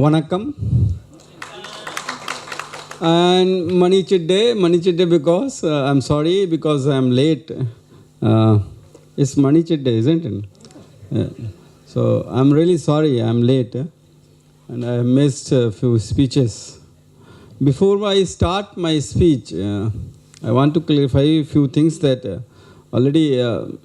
Vanakkam. And Manichidde because I'm sorry because I'm late. It's Manichidde, isn't it? So I'm really sorry I'm late and I missed a few speeches. Before I start my speech, I want to clarify a few things that already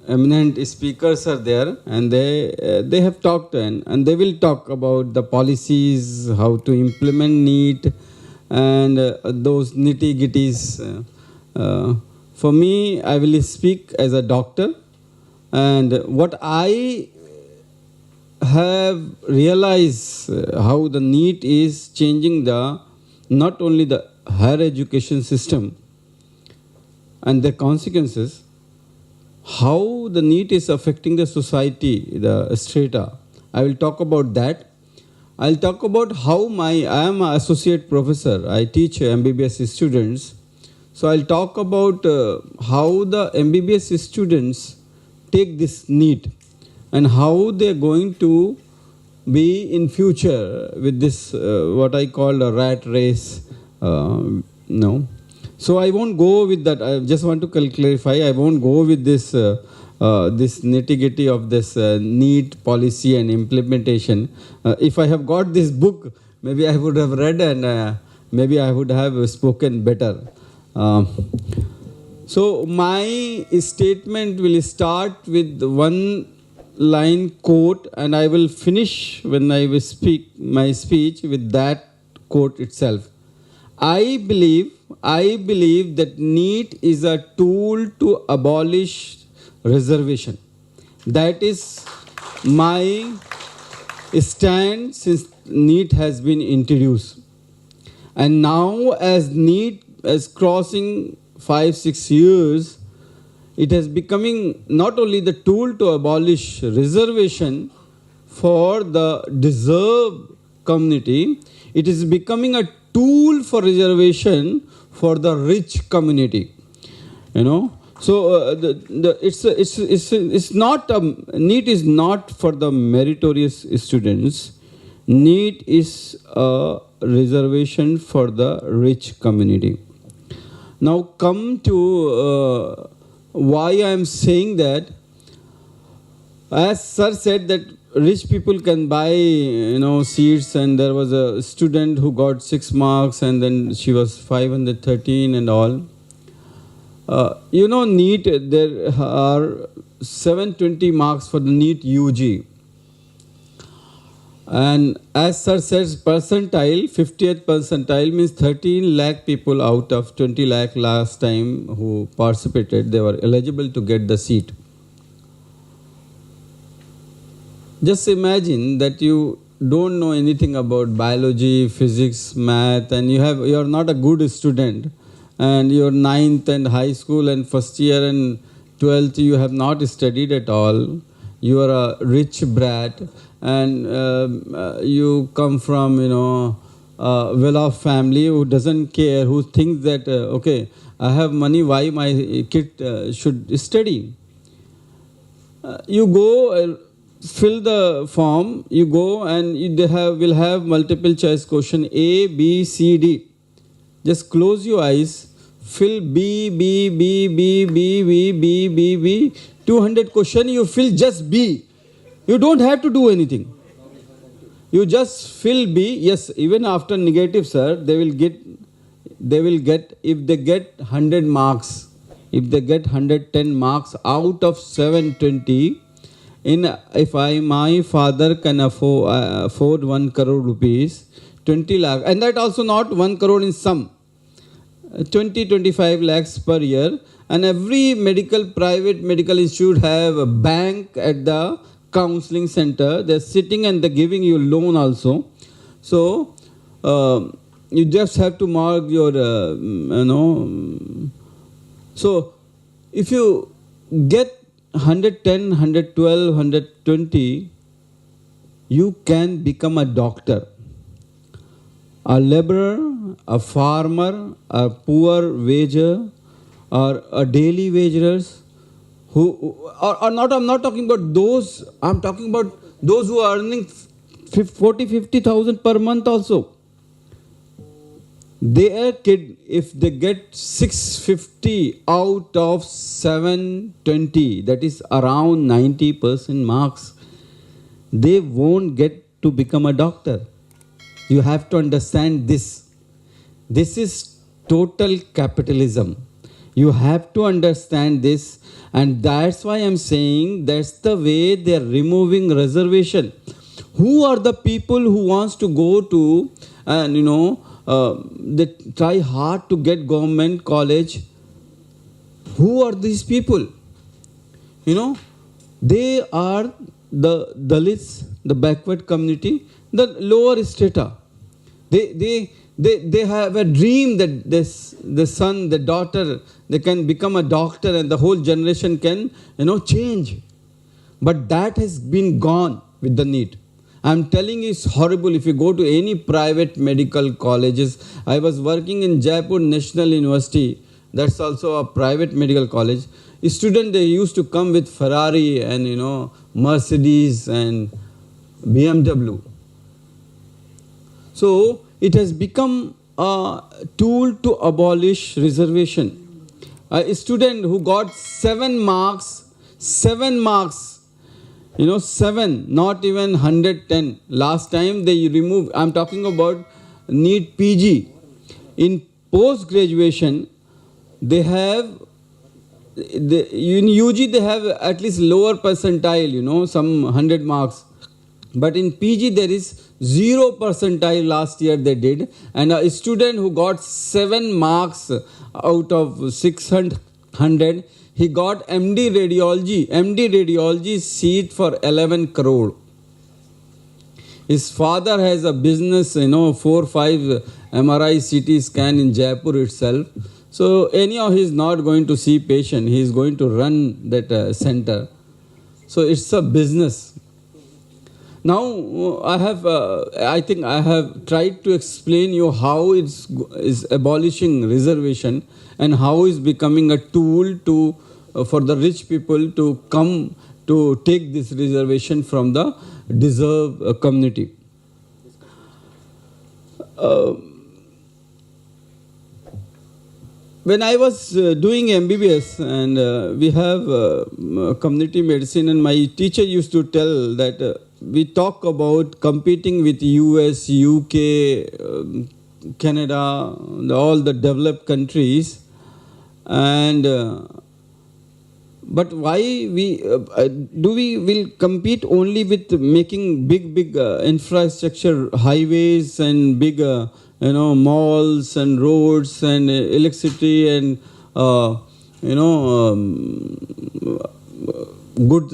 eminent speakers are there and they have talked and they will talk about the policies, how to implement NEET and those nitty-gritties. For me, I will speak as a doctor, and what I have realized how the NEET is changing not only the higher education system and the consequences, how the NEET is affecting the society, the strata. I will talk about that. I'll talk about how I am an associate professor. I teach MBBS students. So I'll talk about how the MBBS students take this NEET and how they're going to be in future with this what I call a rat race. No. So I won't go with that. I just want to clarify. I won't go with this this nitty-gritty of this NEET policy and implementation. If I have got this book, maybe I would have read and maybe I would have spoken better. So my statement will start with one line quote and I will finish when I will speak my speech with that quote itself. I believe that NEET is a tool to abolish reservation. That is my stand since NEET has been introduced. And now as NEET is crossing 5-6 years, it is becoming not only the tool to abolish reservation for the deserved community, it is becoming a tool for reservation for the rich community. You know, so it's not NEET is not for the meritorious students. NEET is a reservation for the rich community. Now come to why I am saying that. As sir said that rich people can buy, seats, and there was a student who got 6 marks and then she was 513 and all. NEET, there are 720 marks for the NEET UG. And as sir says, percentile, 50th percentile means 13 lakh people out of 20 lakh last time who participated, they were eligible to get the seat. Just imagine that you don't know anything about biology, physics, math, and you are not a good student, and your 9th and high school and first year and 12th you have not studied at all. You are a rich brat, and you come from a well-off family who doesn't care, who thinks that okay, I have money, why my kid should study? You go. Fill the form, you go and will have multiple choice question A, B, C, D. Just close your eyes, fill B, 200 question, you fill just B. You don't have to do anything. You just fill B. Yes, even after negative, sir, they will get, if they get 100 marks, if they get 110 marks out of 720, if my father can afford 1 crore rupees, 20 lakh, and that also not 1 crore in sum, 20-25 lakhs per year, and every private medical institute have a bank at the counseling center. They're sitting and they're giving you loan also. So you just have to mark your, So if you get 110, 112, 120, you can become a doctor, a laborer, a farmer, a poor wager, or a daily wagerers, or not. I'm not talking about those. I'm talking about those who are earning 40,000-50,000 per month also. Their kid, if they get 650 out of 720, that is around 90% marks, they won't get to become a doctor. You have to understand this. This is total capitalism. You have to understand this, and that's why I'm saying that's the way they're removing reservation. Who are the people who wants to go to and they try hard to get government college? Who are these people? They are the Dalits, the backward community, the lower strata. They have a dream that the son, the daughter, they can become a doctor and the whole generation can, change. But that has been gone with the NEET. I'm telling you, it's horrible. If you go to any private medical colleges, I was working in Jaipur National University, that's also a private medical college. Students, they used to come with Ferrari and, Mercedes and BMW. So, it has become a tool to abolish reservation. A student who got 7 marks, 7, not even 110. Last time they removed, I'm talking about NEET PG. In post-graduation, they have, in UG they have at least lower percentile, some 100 marks. But in PG there is 0 percentile last year they did. And a student who got 7 marks out of 600, he got MD radiology seat for 11 crore. His father has a business, 4-5 MRI CT scan in Jaipur itself. So anyhow, he is not going to see patient. He is going to run that center. So it's a business. Now I think I have tried to explain you how it's abolishing reservation and how it's becoming a tool to for the rich people to come to take this reservation from the deserved community. When I was doing MBBS and we have community medicine, and my teacher used to tell that we talk about competing with US, UK, Canada, all the developed countries, and but why we will compete only with making big infrastructure, highways and big malls and roads and electricity and good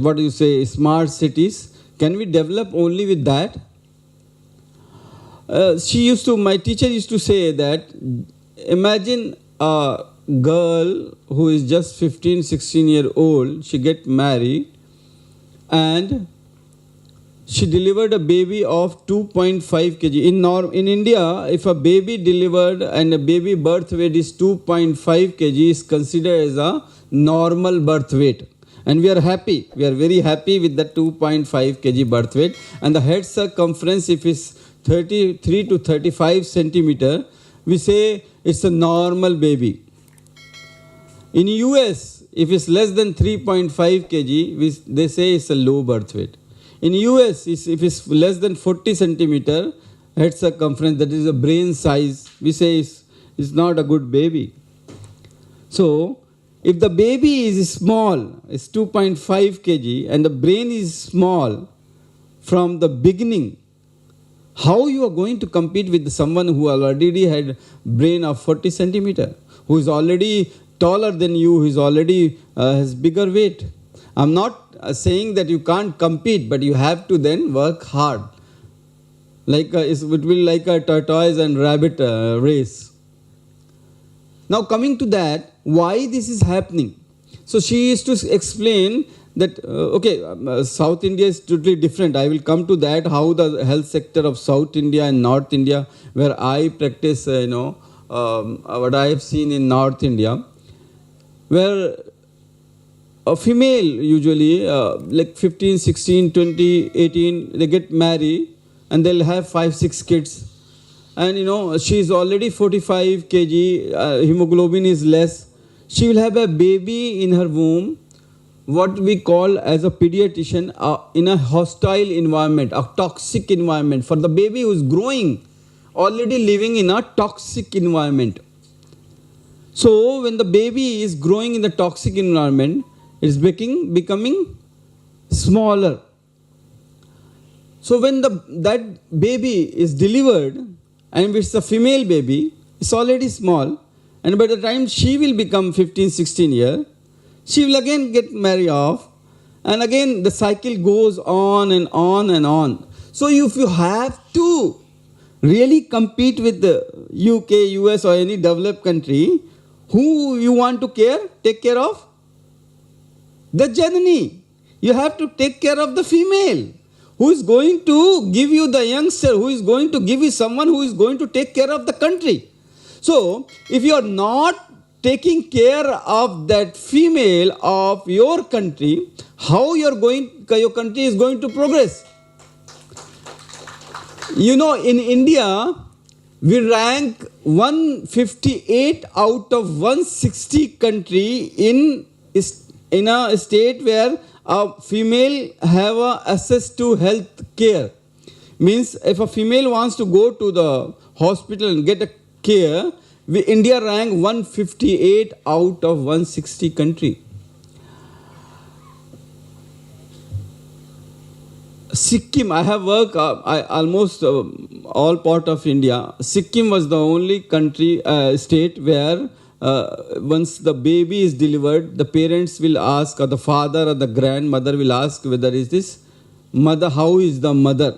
what do you say, smart cities? Can we develop only with that? My teacher used to say that imagine a girl who is just 15-16-year-old, she get married and she delivered a baby of 2.5 kg. In India, if a baby delivered and a baby birth weight is 2.5 kg, is considered as a normal birth weight. And we are happy. We are very happy with the 2.5 kg birth weight. And the head circumference, if it's 33 to 35 centimeter, we say it's a normal baby. In US, if it's less than 3.5 kg, they say it's a low birth weight. In US, if it's less than 40 centimeter head circumference, that is a brain size, we say it's not a good baby. So, if the baby is small, it's 2.5 kg, and the brain is small from the beginning, how you are going to compete with someone who already had brain of 40 centimeter, who is already taller than you, who is already has bigger weight? I'm not saying that you can't compete, but you have to then work hard. It will be like a tortoise and rabbit race. Now coming to that, why this is happening? So she used to explain that, South India is totally different. I will come to that, how the health sector of South India and North India, where I practice, what I have seen in North India, where a female usually, like 15, 16, 20, 18, they get married and they'll have 5, 6 kids. And she's already 45 kg, hemoglobin is less. She will have a baby in her womb, what we call as a pediatrician, in a hostile environment, a toxic environment. For the baby who is growing, already living in a toxic environment. So when the baby is growing in the toxic environment, it is becoming smaller. So when that baby is delivered, and it's a female baby, it's already small, and by the time she will become 15, 16 years, she will again get married off, and again the cycle goes on and on and on. So if you have to really compete with the UK, US or any developed country, who you want to take care of? The janani. You have to take care of the female. Who is going to give you the youngster? Who is going to give you someone who is going to take care of the country? So, if you are not taking care of that female of your country, how your country is going to progress? In India, we rank 158 out of 160 country in a state where a female have access to health care. Means if a female wants to go to the hospital and get a care, India rank 158 out of 160 country. Sikkim, I have worked almost all part of India. Sikkim was the only country, state where once the baby is delivered, the parents will ask, or the father or the grandmother will ask whether is this mother, how is the mother.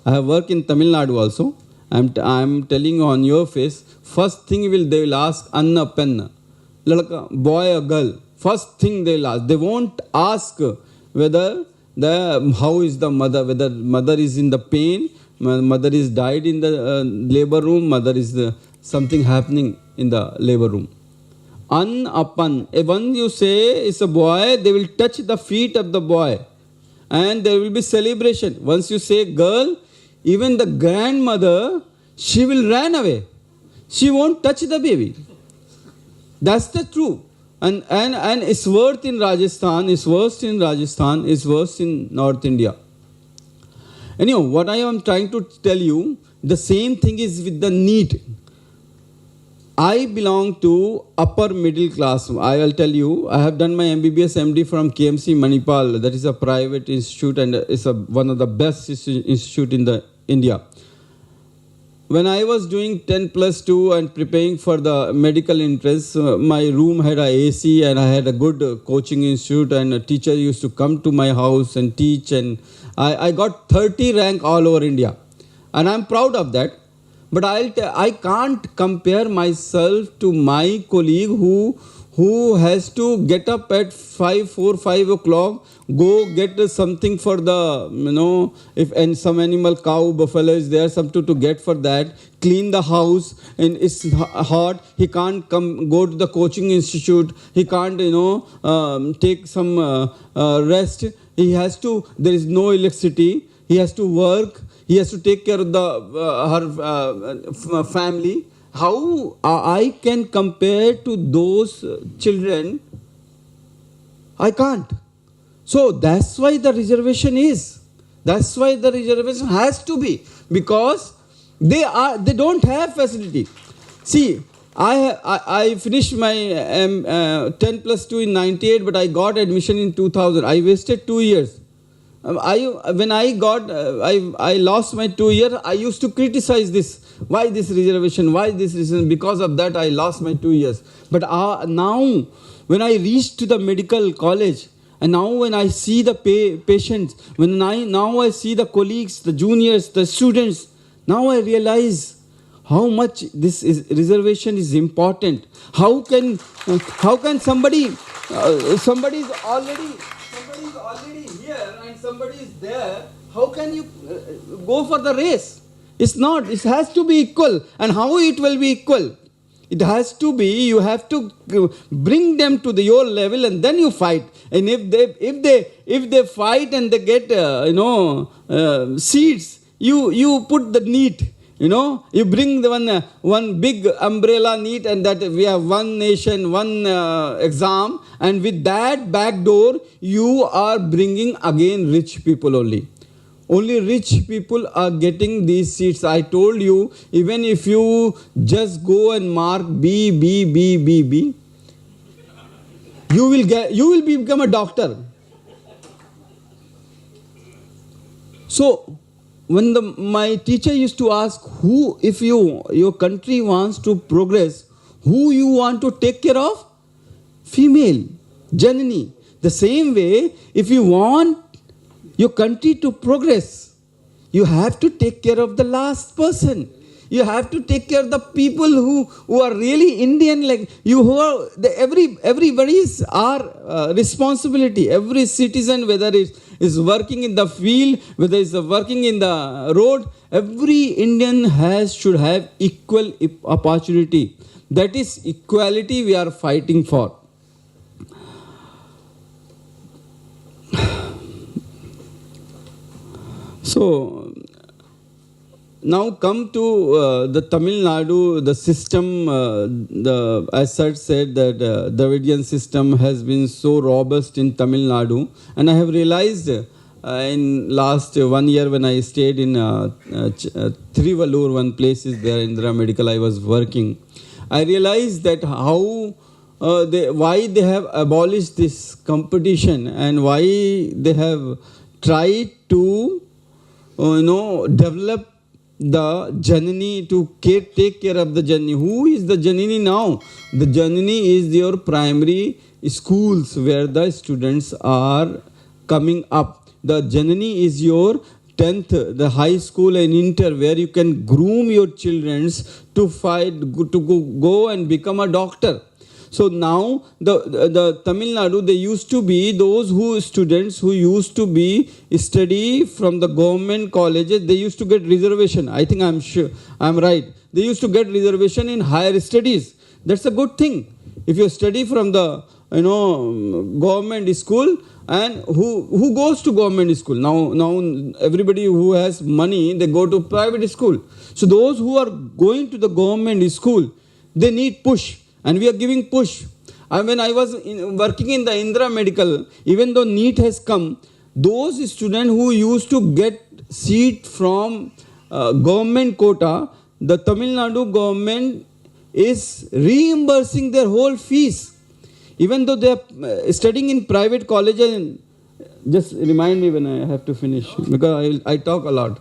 I have worked in Tamilnadu also. I'm telling you on your face, first thing they will ask, Anna Penna, boy or girl. First thing they will ask. They won't ask whether how is the mother, whether mother is in the pain, mother is died in the labor room, mother is something happening in the labor room. Apan. When you say it's a boy, they will touch the feet of the boy. And there will be celebration. Once you say girl, even the grandmother, she will run away. She won't touch the baby. That's the truth. And it's worse in Rajasthan, it's worse in Rajasthan, it's worse in North India. Anyhow, what I am trying to tell you, the same thing is with the NEET. I belong to upper middle class. I will tell you, I have done my MBBS MD from KMC Manipal. That is a private institute and it's one of the best institute in India. When I was doing 10+2 and preparing for the medical entrance, my room had a AC and I had a good coaching institute, and a teacher used to come to my house and teach, and I got 30 rank all over India. And I'm proud of that. But I can't compare myself to my colleague who has to get up at 4, 5 o'clock, go get something for the, if some animal, cow, buffalo is there, something to get for that, clean the house, and it's hot, he can't go to the coaching institute, he can't, take some rest, he has to, there is no electricity, he has to work, he has to take care of her family. How I can compare to those children? I can't. So that's why the reservation is. That's why the reservation has to be, because they don't have facility. See, I finished my 10+2 in 98, but I got admission in 2000. I wasted 2 years. When I lost my 2 years, I used to criticize this. Why this reservation? Why this reason? Because of that, I lost my 2 years. But now, when I reached to the medical college, and now when I see the patients, now I see the colleagues, the juniors, the students, now I realize how much this reservation is important. How can somebody is already here and somebody is there? How can you go for the race? It's not. It has to be equal. And how it will be equal? It has to be, you have to bring them to your level and then you fight. And if they fight and they get seats, you put the NEET. You bring the one big umbrella NEET, and that we have one nation, one exam, and with that back door, you are bringing again rich people only. Only rich people are getting these seats. I told you, even if you just go and mark B, you will become a doctor. So, when my teacher used to ask, if your country wants to progress, who you want to take care of? Female, Janani. The same way, if you want your country to progress, you have to take care of the last person. You have to take care of the people who are really Indian, like you, who are everybody's our responsibility. Every citizen, whether it is working in the field, whether it's working in the road, every Indian should have equal opportunity. That is equality we are fighting for. So, now come to the Tamilnadu, the system, as Sir said that Dravidian system has been so robust in Tamilnadu. And I have realized in last 1 year when I stayed in Thiruvallur, one place is there, Indira Medical, I was working. I realized that why they have abolished this competition and why they have tried to develop the Janani to take care of the Janani. Who is the Janani now? The Janani is your primary schools where the students are coming up. The Janani is your 10th, the high school and inter, where you can groom your children to go and become a doctor. So now the Tamil Nadu, they used to be those students who used to be study from the government colleges, they used to get reservation. I think I'm right. They used to get reservation in higher studies. That's a good thing. If you study from the government school, and who goes to government school? Now everybody who has money, they go to private school. So those who are going to the government school, they need push. And we are giving push. And when I was working in the Indira Medical, even though NEET has come, those students who used to get seat from government quota, the Tamil Nadu government is reimbursing their whole fees. Even though they are studying in private colleges. Just remind me when I have to finish, because I talk a lot.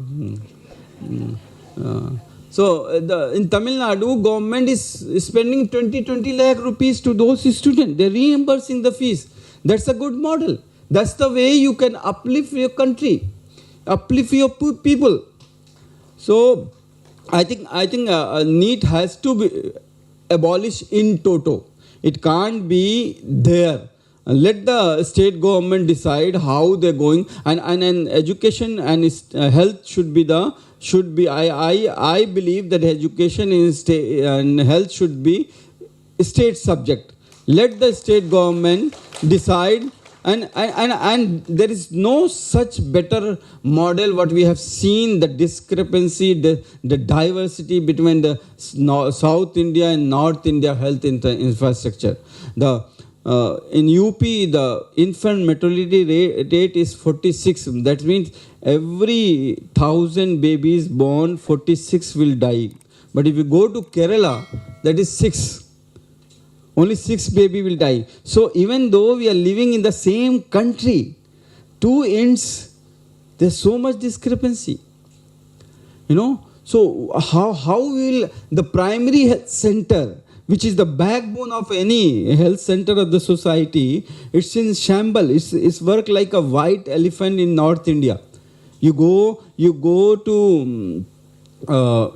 So in Tamil Nadu, government is spending 20 lakh rupees to those students. They are reimbursing the fees. That's a good model. That's the way you can uplift your country, uplift your people. So I think NEET has to be abolished in toto. It can't be there. Let the state government decide how they're going, and education and health should be I believe that education and health should be state subject. Let the state government decide, and there is no such better model what we have seen, the discrepancy, the diversity between the South India and North India health infrastructure. In UP, the infant mortality rate is 46. That means every 1,000 babies born, 46 will die. But if you go to Kerala, that is 6. Only 6 baby will die. So even though we are living in the same country, two ends, there's so much discrepancy. So how will the primary health center, which is the backbone of any health center of the society, it's in shambles. It's work like a white elephant in North India. You go to,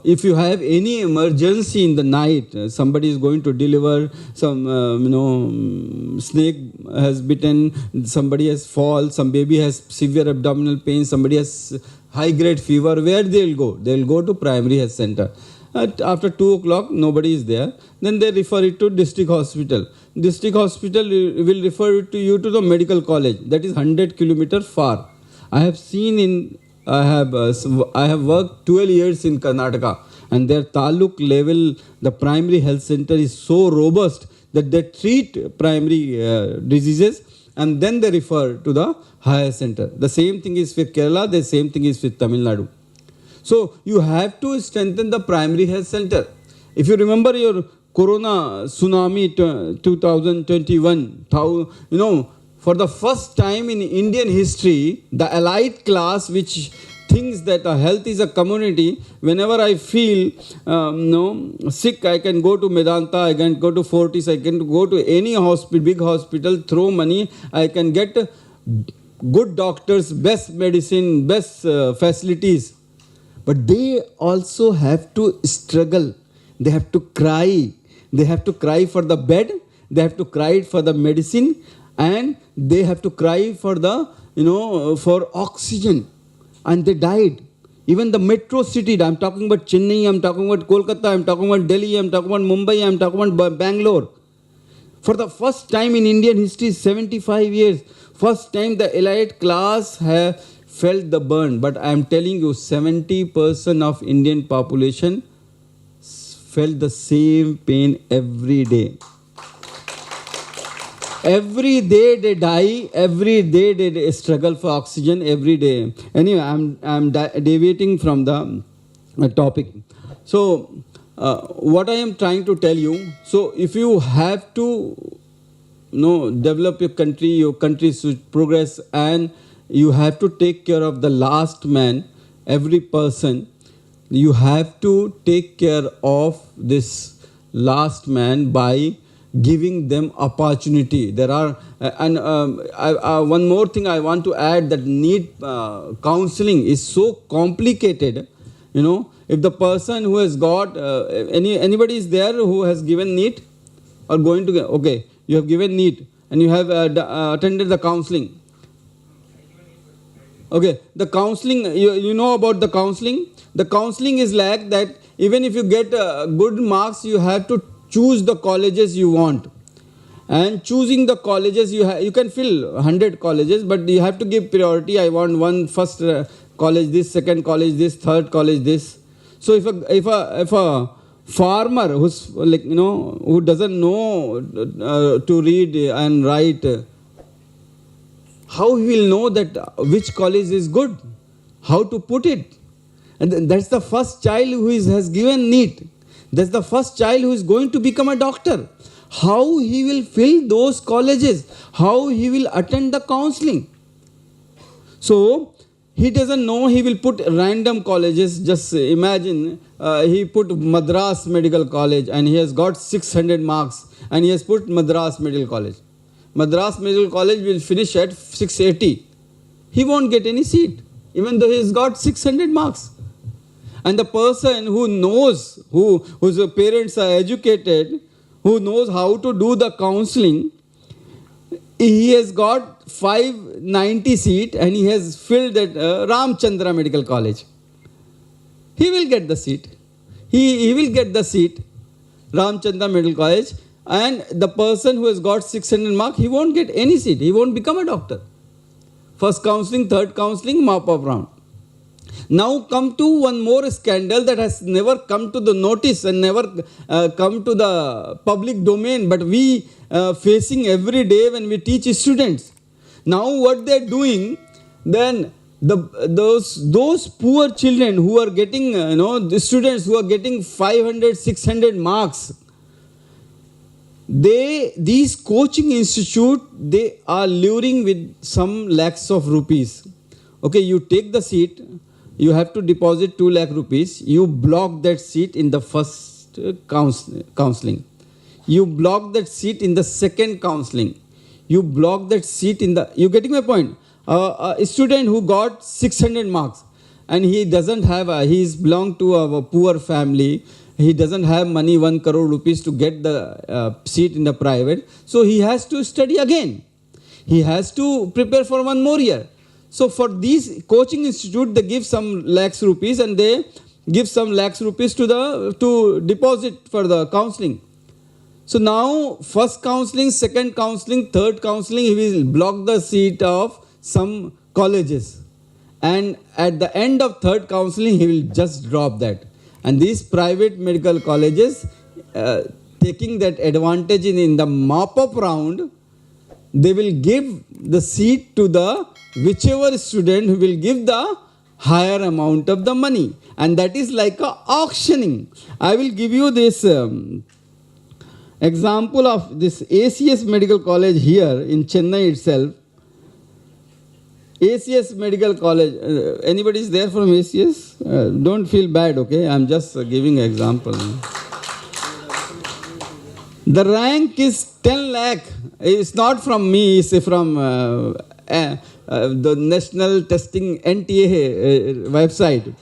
if you have any emergency in the night, somebody is going to deliver, some, snake has bitten, somebody has fall, some baby has severe abdominal pain, somebody has high grade fever, where they'll go? They'll go to primary health center. After 2 o'clock, nobody is there. Then they refer it to district hospital. District hospital will refer it to you to the medical college. That is 100 kilometers far. I have seen I have worked 12 years in Karnataka, and their taluk level, the primary health center is so robust that they treat primary diseases and then they refer to the higher center. The same thing is with Kerala, the same thing is with Tamilnadu. So you have to strengthen the primary health center. If you remember your Corona tsunami 2021, for the first time in Indian history, the elite class which thinks that health is a community, whenever I feel sick, I can go to Medanta, I can go to Fortis, I can go to any hospital, big hospital, throw money, I can get good doctors, best medicine, best facilities. But they also have to struggle. They have to cry. They have to cry for the bed. They have to cry for the medicine. And they have to cry for the, for oxygen. And they died. Even the metro city, I'm talking about Chennai, I'm talking about Kolkata, I'm talking about Delhi, I'm talking about Mumbai, I'm talking about Bangalore. For the first time in Indian history, 75 years, first time the elite class have felt the burn. But I am telling you, 70% of Indian population felt the same pain every day. Every day they die, every day they struggle for oxygen, every day. Anyway, I'm deviating from the topic. So, what I am trying to tell you, so if you have to develop your country should progress, and you have to take care of the last man, every person. You have to take care of this last man by giving them opportunity. There are, one more thing I want to add, that NEET counseling is so complicated. If the person who has got, anybody is there who has given NEET or going to get, okay, you have given NEET and you have attended the counseling. Okay, the counseling, you know about the counseling? The counseling is like that even if you get good marks, you have to choose the colleges you want. And choosing the colleges, you can fill 100 colleges, but you have to give priority. I want one first college this, second college this, third college this. So if a farmer who's who doesn't know to read and write, how he will know that which college is good? How to put it? And that's the first child who has given NEET. That's the first child who is going to become a doctor. How he will fill those colleges? How he will attend the counseling? So, he doesn't know, he will put random colleges. Just imagine, he put Madras Medical College and he has got 600 marks and he has put Madras Medical College. Madras Medical College will finish at 680. He won't get any seat, even though he has got 600 marks. And the person who knows, whose parents are educated, who knows how to do the counseling, he has got 590 seat and he has filled at Ramchandra Medical College. He will get the seat. He will get the seat, Ramchandra Medical College, and the person who has got 600 marks, he won't get any seat. He won't become a doctor. First counseling, third counseling, mop-up round. Now come to one more scandal that has never come to the notice and never come to the public domain, but we facing every day when we teach students. Now what they are doing, then those poor children who are getting, the students who are getting 500, 600 marks, these coaching institute, they are luring with some lakhs of rupees. Okay, you take the seat, you have to deposit 2 lakh rupees. You block that seat in the first counseling. You block that seat in the second counseling. You block that seat in the... You getting my point? A student who got 600 marks and he doesn't have... he is belong to a poor family. He doesn't have money, 1 crore rupees to get the seat in the private. So he has to study again. He has to prepare for 1 more year. So for these coaching institute, they give some lakhs rupees and they give some lakhs rupees to deposit for the counseling. So now first counseling, second counseling, third counseling, he will block the seat of some colleges. And at the end of third counseling, he will just drop that. And these private medical colleges, taking that advantage in the mop-up round, they will give the seat to the whichever student who will give the higher amount of the money. And that is like a auctioning. I will give you this example of this ACS Medical College here in Chennai itself. ACS Medical College, anybody is there from ACS? Don't feel bad, okay? I'm just giving an example. The rank is 10 lakh. It's not from me, it's from the National Testing NTA website.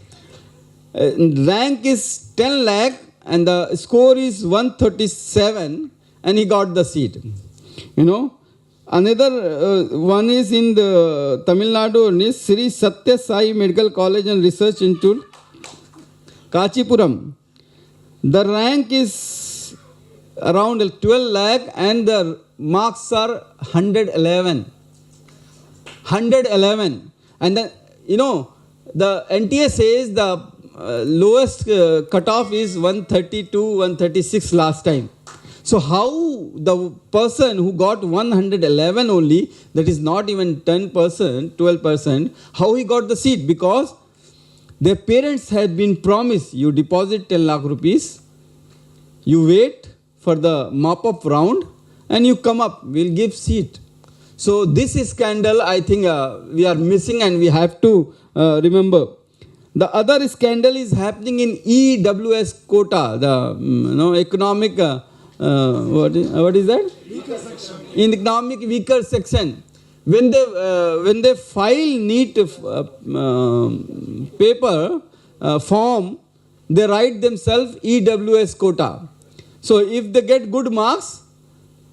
Rank is 10 lakh and the score is 137 and he got the seat. You know, another one is in the Tamilnadu, is Sri Satya Sai Medical College and Research Institute, Kachipuram. The rank is around 12 lakh and the marks are 111. 111. And then, you know, the NTA says the lowest cutoff is 132, 136 last time. So how the person who got 111 only, that is not even 10%, 12%, how he got the seat? Because their parents had been promised, you deposit 10 lakh rupees, you wait for the mop-up round and you come up, we'll give seat. So this is scandal, I think we are missing and we have to remember. The other scandal is happening in EWS quota, the economic, what is that? Weaker section. In economic weaker section. When they file NEET paper, form, they write themselves EWS quota. So if they get good marks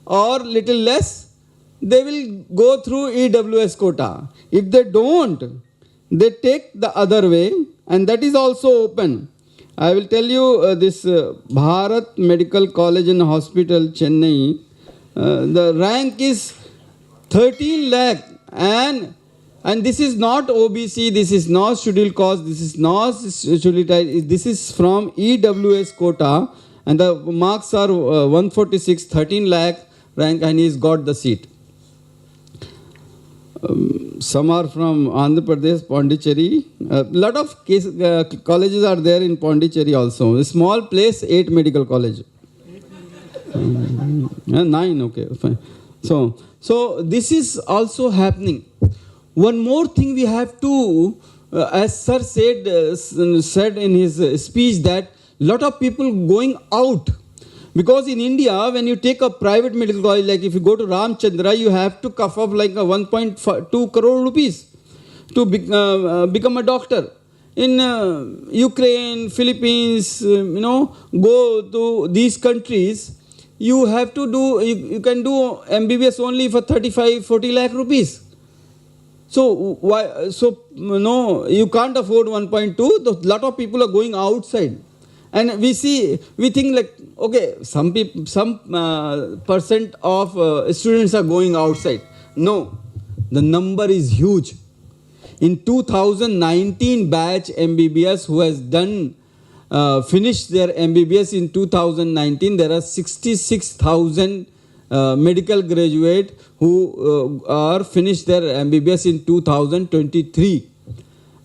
or little less, they will go through EWS quota. If they don't, they take the other way, and that is also open. I will tell you this Bharat Medical College and Hospital, Chennai, the rank is 13 lakh and this is not OBC, this is not scheduled caste, this is not scheduled type, this is from EWS quota and the marks are 146, 13 lakh rank and he's got the seat. Some are from Andhra Pradesh, Pondicherry. A lot of colleges are there in Pondicherry also. A small place, 8 medical college. 9, okay, fine. So this is also happening. One more thing we have to, as Sir said in his speech, that lot of people going out. Because in India, when you take a private medical college, like if you go to Ramchandra, you have to cough up like a 1.2 crore rupees to become a doctor. In Ukraine, Philippines, go to these countries, you have to do, you can do MBBS only for 35, 40 lakh rupees. So why? So no, you can't afford 1.2. A lot of people are going outside. And we think like, okay, some percent of students are going outside. No, the number is huge. In 2019 batch MBBS who has done, finished their MBBS in 2019, there are 66,000 medical graduate who are finished their MBBS in 2023.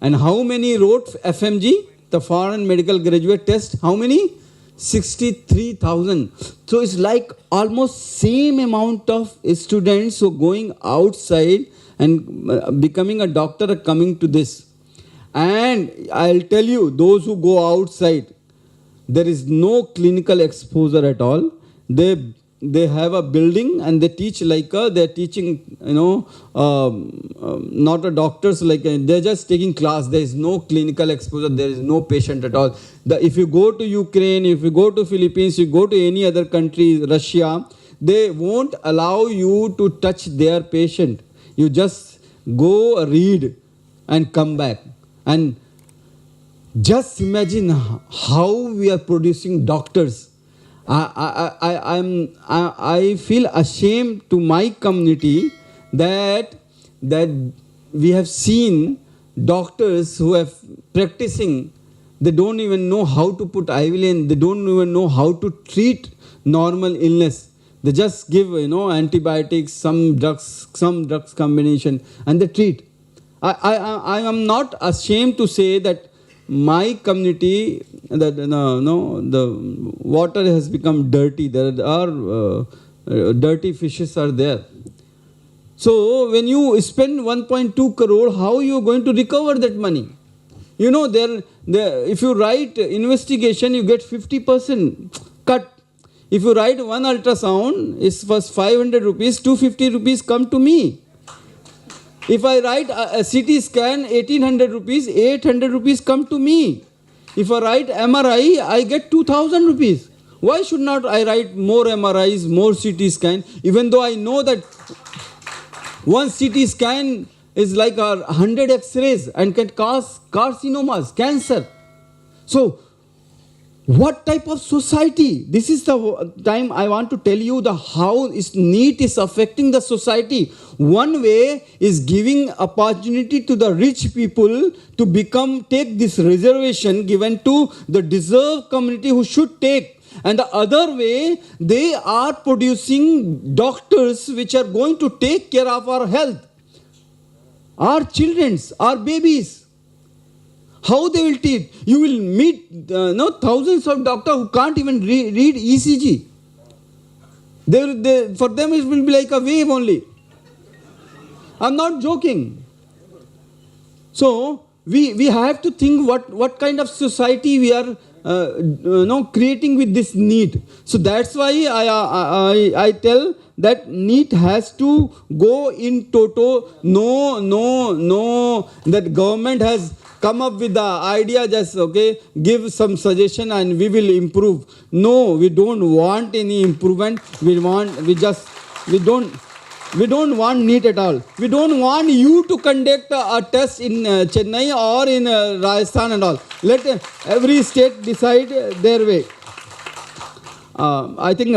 And how many wrote FMG? The foreign medical graduate test, how many? 63,000. So it's like almost same amount of students who are going outside and becoming a doctor are coming to this. And I'll tell you, those who go outside, there is no clinical exposure at all. They have a building and they teach like they're teaching, not a doctors, like they're just taking class. There is no clinical exposure. There is no patient at all. If you go to Ukraine, if you go to Philippines, you go to any other country, Russia, they won't allow you to touch their patient. You just go read and come back. And Just imagine how we are producing doctors. I feel ashamed to my community that we have seen doctors who have practicing. They don't even know how to put IV line. They don't even know how to treat normal illness. They just give antibiotics, some drugs combination, and they treat. I am not ashamed to say that my community, that the water has become dirty. There are dirty fishes are there. So when you spend 1.2 crore, how you are going to recover that money? If you write investigation, you get 50% cut. If you write one ultrasound, it's first 500 rupees, 250 rupees come to me. If I write a CT scan, 1800 rupees, 800 rupees come to me. If I write MRI, I get 2000 rupees. Why should not I write more MRIs, more CT scan, even though I know that one CT scan is like 100 X-rays and can cause carcinomas, cancer. So, what type of society? This is the time I want to tell you how NEET is affecting the society. One way is giving opportunity to the rich people to take this reservation given to the deserved community who should take. And the other way, they are producing doctors which are going to take care of our health, our children, our babies. How they will treat? You will meet thousands of doctors who can't even read ECG. For them it will be like a wave only. I'm not joking. So we have to think what kind of society we are creating with this NEET. So that's why I tell that NEET has to go in toto. No, that government has come up with the idea, just give some suggestion and we will improve. No, we don't want any improvement. We don't want NEET at all. We don't want you to conduct a test in Chennai or in Rajasthan and all. Let every state decide their way. I think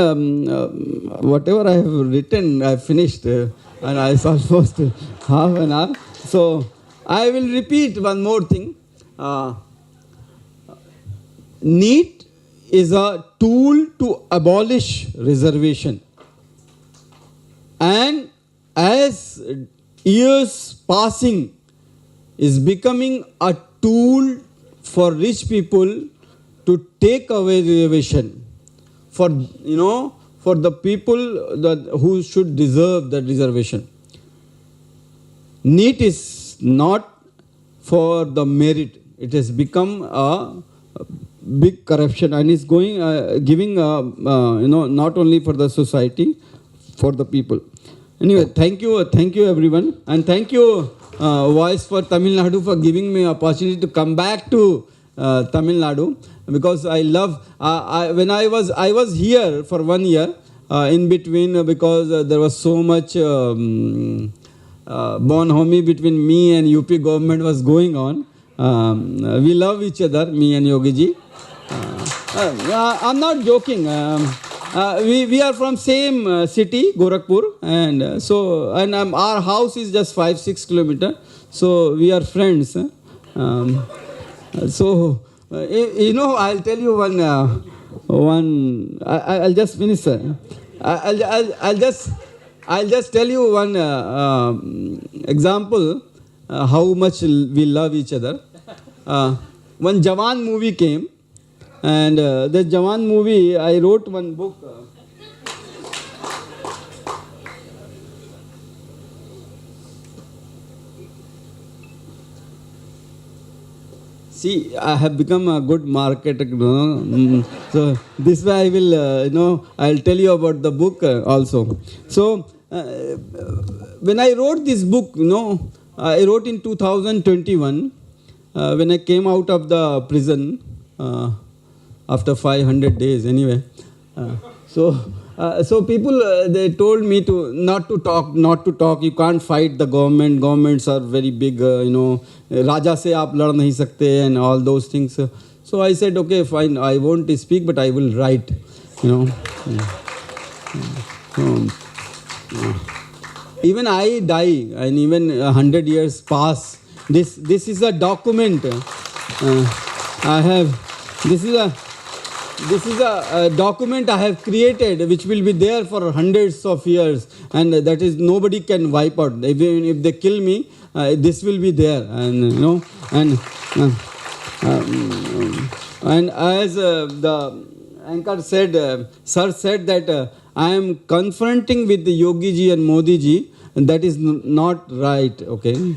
whatever I have written, I have finished, and I was almost half an hour. So I will repeat one more thing. NEET is a tool to abolish reservation. And as years passing, is becoming a tool for rich people to take away reservation for the people who should deserve that reservation. NEET is not for the merit. It has become a big corruption and is giving not only for the society, for the people. Anyway, thank you everyone, and thank you Voice for Tamilnadu for giving me opportunity to come back to Tamil Nadu, because I love. When I was here for 1 year in between, because there was so much bonhomie between me and UP government was going on. We love each other, me and Yogi ji. I'm not joking. We are from same city, Gorakhpur, and our house is just 5-6 kilometers. So we are friends. I'll tell you one. I'll just finish. I'll just tell you one example how much we love each other. One Jawan movie came. And the Jawan movie, I wrote one book. See, I have become a good marketer. So this way I will, I'll tell you about the book also. So when I wrote this book, I wrote in 2021 when I came out of the prison. After 500 days, anyway. So So people, they told me to not to talk. You can't fight the government. Governments are very big, Raja se aap lad nahi sakte and all those things. So I said, okay, fine, I won't speak, but I will write, Even I die, and even 100 years pass. This is a document. I have. This is a document I have created, which will be there for hundreds of years, and that is nobody can wipe out. Even if they kill me, this will be there, and and as the anchor said, sir said that I am confronting with the Yogi ji and Modi ji, and that is not right. Okay,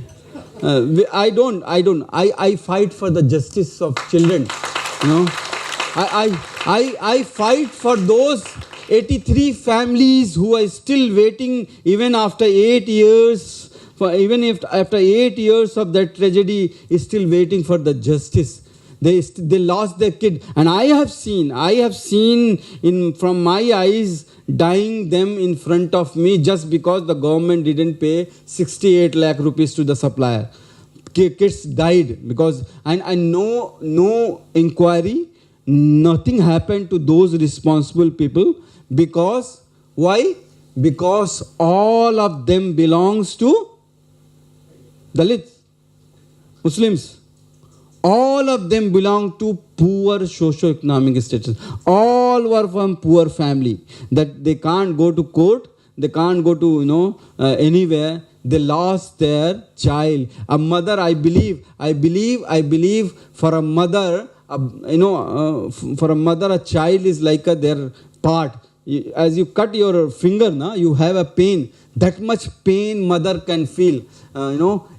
I fight for the justice of children. I fight for those 83 families who are still waiting even after 8 years. Even if after 8 years of that tragedy, is still waiting for the justice. They lost their kid, and I have seen from my eyes dying them in front of me just because the government didn't pay 68 lakh rupees to the supplier. Kids died because and no inquiry, nothing happened to those responsible people. Because why? Because all of them belongs to Dalits, Muslims. All of them belong to poor socio-economic status. All were from poor family. That they can't go to court, they can't go to anywhere. They lost their child. A mother, I believe, for a mother, for a mother, a child is like their part. As you cut your finger, you have a pain. That much pain mother can feel.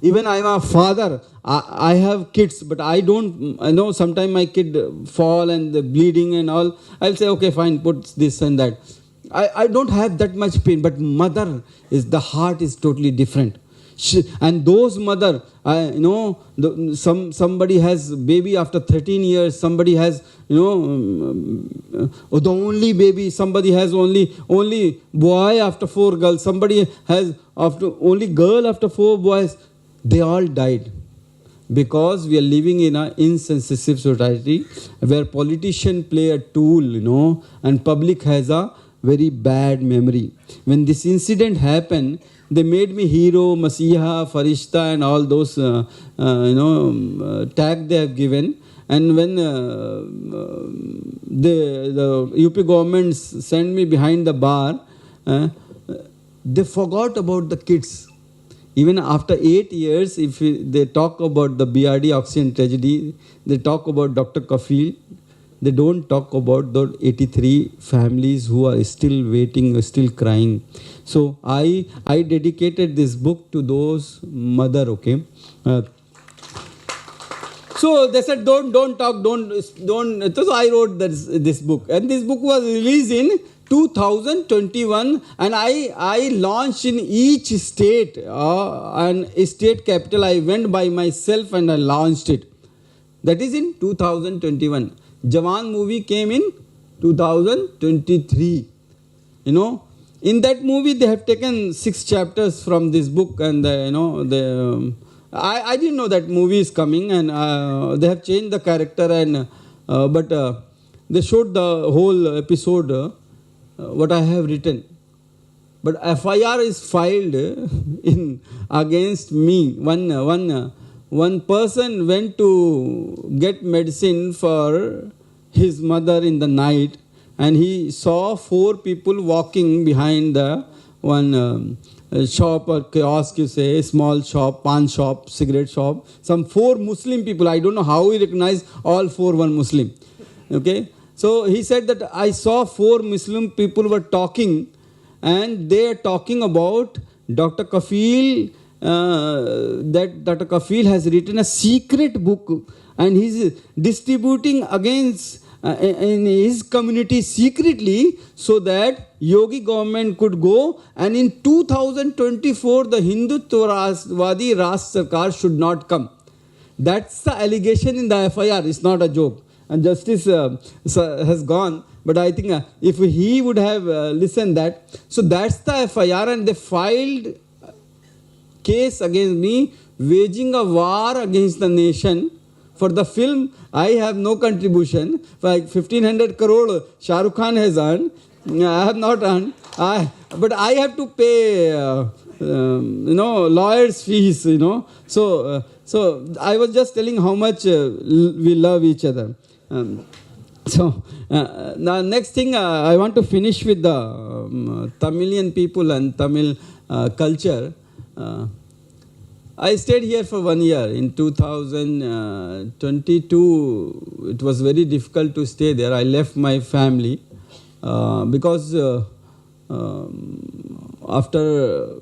Even I am a father. I have kids, but I don't. Sometimes my kid fall and the bleeding and all. I'll say, okay, fine, put this and that. I don't have that much pain, but mother is, the heart is totally different. And those mother, somebody has baby after 13 years, somebody has, the only baby, somebody has only boy after 4 girls, somebody has after only girl after 4 boys. They all died. Because we are living in an insensitive society where politicians play a tool, and public has a very bad memory. When this incident happened, they made me hero, Masiha, Farishta, and all those tag they have given. And when the UP government sent me behind the bar, they forgot about the kids. Even after 8 years, if they talk about the BRD oxygen tragedy, they talk about Dr. Kafeel, they don't talk about the 83 families who are still waiting, still crying. So I dedicated this book to those mother, okay? So they said, don't talk, don't. So I wrote this book. And this book was released in 2021, and I launched in each state and state capital. I went by myself and I launched it. That is in 2021. Jawan movie came in 2023. In that movie they have taken 6 chapters from this book, and I didn't know that movie is coming, and they have changed the character, and but they showed the whole episode. What I have written, but FIR is filed against me. One person went to get medicine for his mother in the night, and he saw 4 people walking behind the one shop or kiosk, you say, small shop, pan shop, cigarette shop. Some 4 Muslim people. I don't know how he recognized all 4 one Muslim. Okay. So he said that I saw 4 Muslim people were talking, and they are talking about Dr. Kafeel, that Dr. Kafeel has written a secret book, and he's distributing against in his community secretly, so that Yogi government could go, and in 2024 the Hindutva-Vadi Raj Sarkar should not come. That's the allegation in the FIR. It's not a joke. And justice has gone. But I think if he would have listened that, so that's the FIR, and they filed case against me, waging a war against the nation. For the film, I have no contribution. Like 1500 crore Shah Rukh Khan has earned. I have not earned. But I have to pay, lawyers' fees, So I was just telling how much we love each other. Now next thing, I want to finish with the Tamilian people and Tamil culture. I stayed here for 1 year. In 2022, it was very difficult to stay there. I left my family because after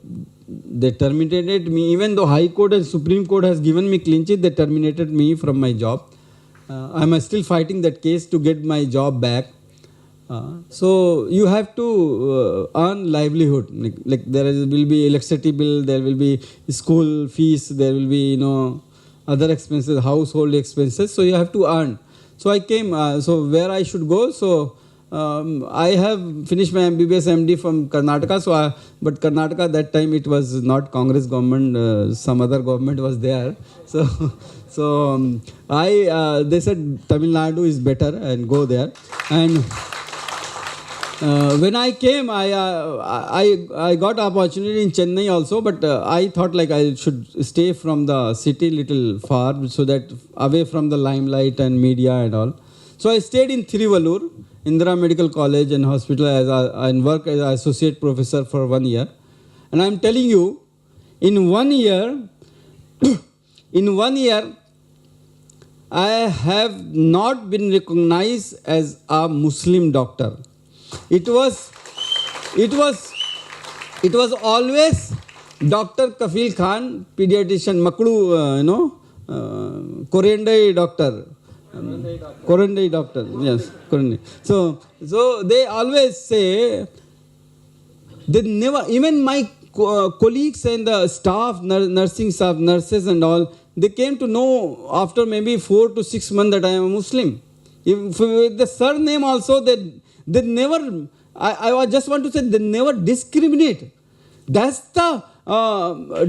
they terminated me, even though High Court and Supreme Court has given me clean chit, they terminated me from my job. I'm still fighting that case to get my job back. So you have to earn livelihood. Like there will be electricity bill, there will be school fees, there will be other expenses, household expenses. So you have to earn. So I came. So where I should go? So I have finished my MBBS MD from Karnataka. But Karnataka that time it was not Congress government. Some other government was there. So they said Tamilnadu is better and go there. And when I came, I got opportunity in Chennai also, but I thought like I should stay from the city little far, so that away from the limelight and media and all. So I stayed in Thiruvallur, Indira Medical College and Hospital, and worked as an associate professor for 1 year. And I'm telling you, in 1 year, I have not been recognized as a Muslim doctor. It was always Dr. Kafeel Khan, pediatrician, Maklu, Korendai doctor. Korendai doctor, yes, Korendai. So they always say, they never, even my colleagues and the staff, nursing staff, nurses and all, they came to know after maybe 4 to 6 months that I am a Muslim. If with the surname also, they never, I just want to say, they never discriminate. That's the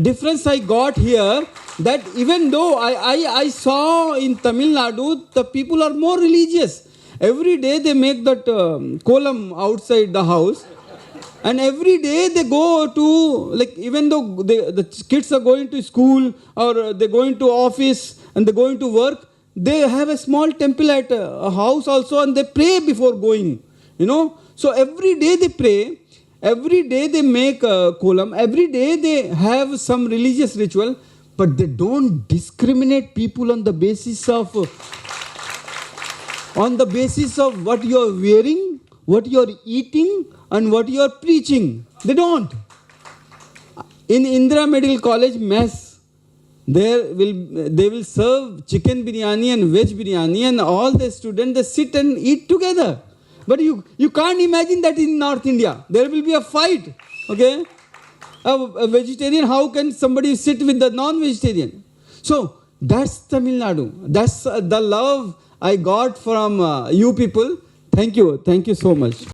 difference I got here, that even though I saw in Tamil Nadu, the people are more religious. Every day they make that kolam outside the house. And every day they go to, like, even though the kids are going to school or they're going to office and they're going to work, they have a small temple at a house also, and they pray before going. So every day they pray, every day they make a kolam, every day they have some religious ritual, but they don't discriminate people on the basis of what you are wearing, what you are eating, and what you are preaching. They don't. In Indira Medical College mess, they will serve chicken biryani and veg biryani, and all the students, they sit and eat together. But you can't imagine that in North India. There will be a fight. Okay? A vegetarian, how can somebody sit with the non-vegetarian? So that's Tamil Nadu. That's the love I got from you people. Thank you. Thank you so much.